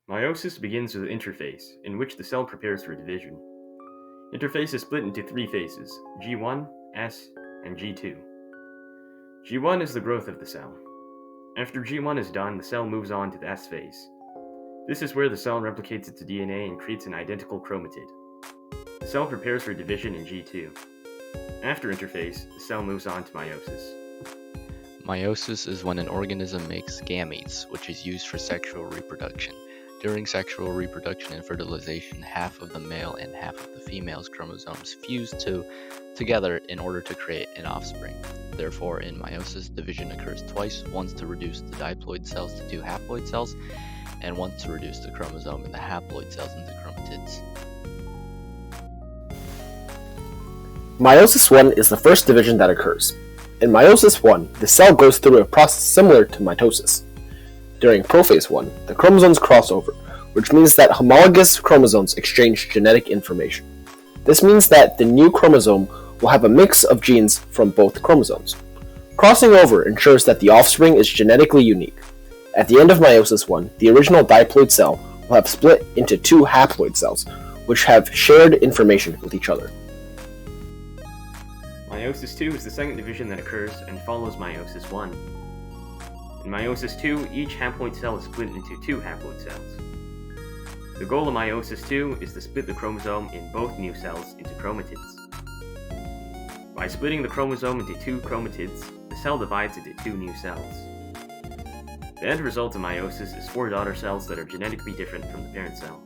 Meiosis begins with an interphase, in which the cell prepares for division. Interphase is split into three phases, G1, S, and G2. G1 is the growth of the cell. After G1 is done, the cell moves on to the S phase. This is where the cell replicates its DNA and creates an identical chromatid. The cell prepares for division in G2. After interphase, the cell moves on to meiosis. Meiosis is when an organism makes gametes, which is used for sexual reproduction. During sexual reproduction and fertilization, half of the male and half of the female's chromosomes fuse together in order to create an offspring. Therefore, in meiosis, division occurs twice, once to reduce the diploid cells to two haploid cells, and once to reduce the chromosome in the haploid cells into chromatids. Meiosis I is the first division that occurs. In meiosis I, the cell goes through a process similar to mitosis. During prophase I, the chromosomes cross over, which means that homologous chromosomes exchange genetic information. This means that the new chromosome will have a mix of genes from both chromosomes. Crossing over ensures that the offspring is genetically unique. At the end of meiosis I, the original diploid cell will have split into two haploid cells, which have shared information with each other. Meiosis II is the second division that occurs and follows meiosis I. In meiosis II, each haploid cell is split into two haploid cells. The goal of meiosis II is to split the chromosome in both new cells into chromatids. By splitting the chromosome into two chromatids, the cell divides into two new cells. The end result of meiosis is four daughter cells that are genetically different from the parent cell.